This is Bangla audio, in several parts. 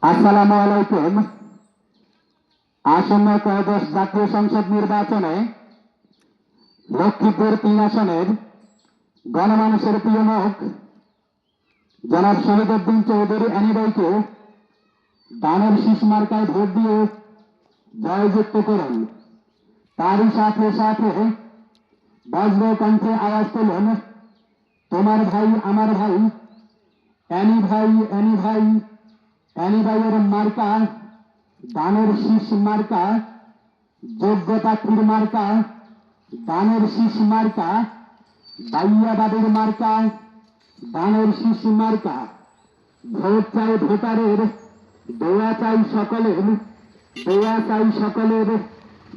আসসালামু আলাইকুম। আসন্ন ত্রয়োদশ জাতীয় সংসদ নির্বাচনে লক্ষ্মীপুর ৩ আসনের গণমানুষের প্রিয় মুখ জনাব শহীদউদ্দিন চৌধুরী অ্যানিভাইকে দানের শীষ মার্কায় ভোট দিয়ে জয়যুক্ত করুন। তারই সাথে সাথে বজ্র কণ্ঠে আওয়াজ তুলুন, তোমার ভাই আমার ভাই, অ্যানি ভাই অ্যানি ভাই, অ্যানি ভাইয়ের মার্কা দানের শীষ মার্কা, যোগ্য প্রার্থীর মার্কা দানের শীষ মার্কা, দাইয়াবাদের মার্কা দানের শীষ মার্কা। ভোট চাই ভোটারের, দোয়া চাই সকলের, দোয়া চাই সকলের,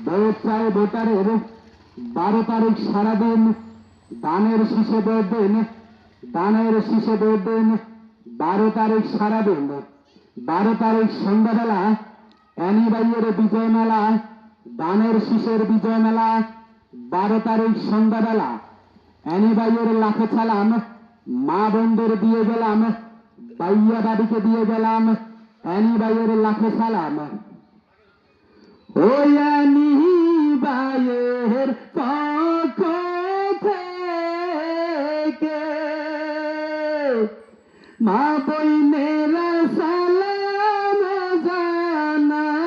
ভোট চাই ভোটারের। 12 তারিখ সারাদিন দানের শীষে ভোট দিন, দানের শীষে ভোট দিন। 12 তারিখ সারাদিন, 12 তারিখ সন্ধ্যাবেলা অ্যানি ভাইয়ের বিজয় মেলা, দানের শীষের বিজয় মেলা। 12 তারিখ সন্ধ্যাবেলা অ্যানি ভাইয়ের লাখে সালাম, মা বোনদের দিয়ে গেলাম, বাইয়া দাদিকে দিয়ে গেলাম, অ্যানি ভাইয়ের লাখে সালাম। ওই অ্যানি ভাইয়ের পক্ষ থেকে মা বইনেরা সালাম জানাইলাম।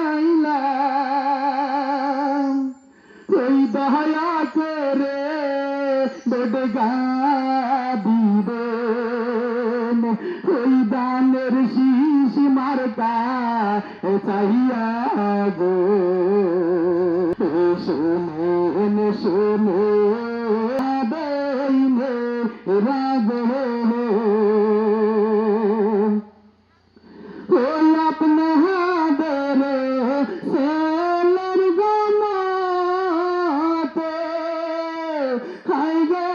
ওই দয়া করে বেদগা দিবেন, ওই দানের শীষ মার্কা চাহিয়া গো। শোনেন শোনেন বইনে রাগো, ওই আপনাদের সেলের গমাতে হাই গো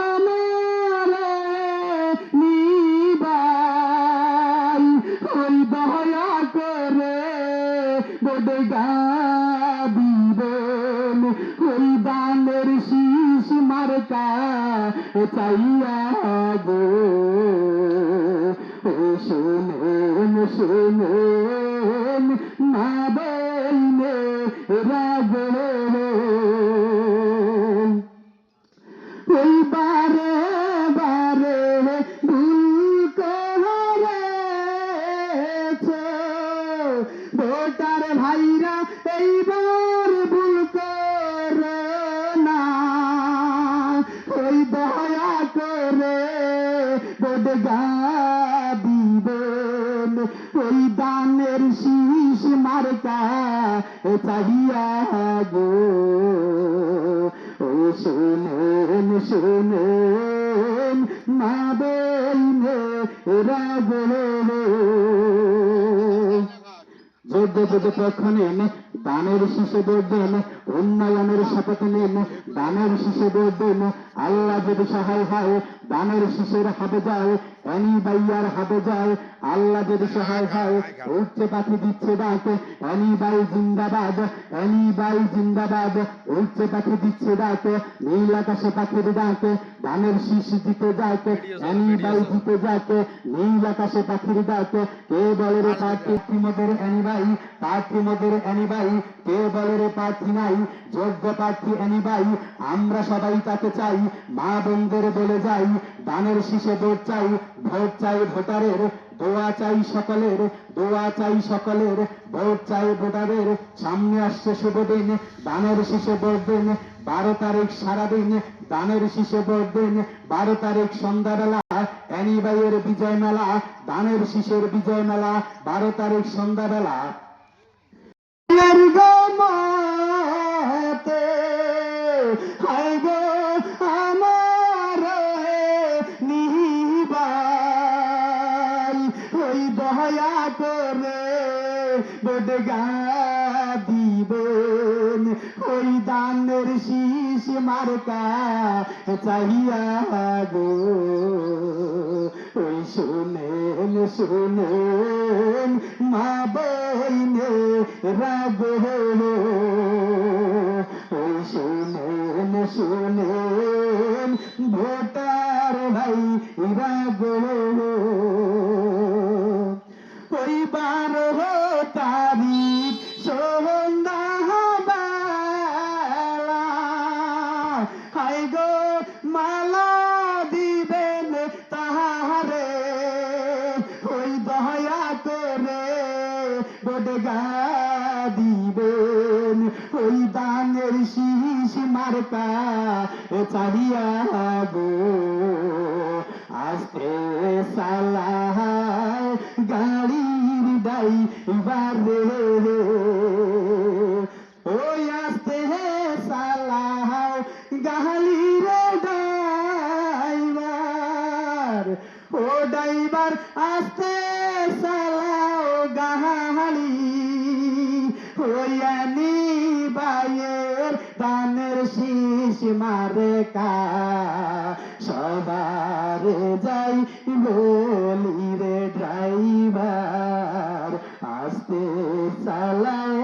আমার নিবাই। ওই দয়া করে বেদগা দিবেন, ওই দানের শীষ মার্কা চাইয়া গো। শোনেন শোনেন মা বইনে রাগো, ওই বারে বারে ভুল করেছে ভোটার ভাইরা, এইবার ভুল করে না। ওই দয়া করে বেদগা দিবেন, ওই দানের শীষ মার্কা চাহিয়া গো। ও শোনেন শোনেন মা বইনে রাগো, যোগ্য পদপক্ষ নেন, দানের শীষে ভোট দেন, উন্নয়নের শপথ নেন, দানের শীষে ভোট দেন। আল্লাহ যদি সহায় হয় দানের শীষের হবে যায়, অ্যানি ভাইয়ার হবে যায়। আল্লাহ যদি সহায় হয় উঠছে পাখি দিচ্ছে ডাক, অ্যানি ভাই জিন্দাবাদ, অ্যানি ভাই জিন্দাবাদ। উঠছে পাখি দিচ্ছে ডাক, নীল আকাশে পাখির ডাক, দানের শীষ জিতে যাক, অ্যানি ভাই জিতে যাক, নীল আকাশে পাখির ডাক। কে বলে রে প্রার্থী মোদের অ্যানি ভাই, প্রার্থী মোদের অ্যানি ভাই, কে বলে রে প্রার্থী নাই, যোগ্য প্রার্থী অ্যানি ভাই। আমরা সবাই তাকে চাই, মা বোনদের বলে যাই, দানের শীষে ভোট চাই, ভোট চাই ভোটারের, দোয়া চাই সকলের, দোয়া চাই সকলের, ভোট চাই ভোটারের। সামনে আসছে শুভ দিন, দানের শীষে ভোট দিন। 12 তারিখ সারাদিন দানের শীষে ভোট দিন। 12 তারিখ সন্ধ্যাবেলা অ্যানি ভাইয়ের বিজয় মেলা, দানের শীষের বিজয় মেলা। 12 তারিখ সন্ধ্যাবেলা হায় গো আমার নিবাই। ওই দয়া করে বেদগা দিবেন, ওই দানের শীষ মার্কা চাহিয়া গো। ওই শোনেন শোনেন মা বইনে রাগো, ওই শোনেন শোনেন ভোটার ভাই রাগো। ওই বা ওই দয়া করে বোডগা দিবেন ওই দানের শীষ মার্কা চাহিয়া গো আস্তে সালায় গাড়ির ড্রাইভার রে ওই আস্তে সালায় গাড়ির ড্রাইভার ও ড্রাইভার আস্তে সালাও গাড়ি ওই আনি বাইয়ের দানের শীষ মার্কা সবার যাই বলি রে ড্রাইভার আস্তে চালায়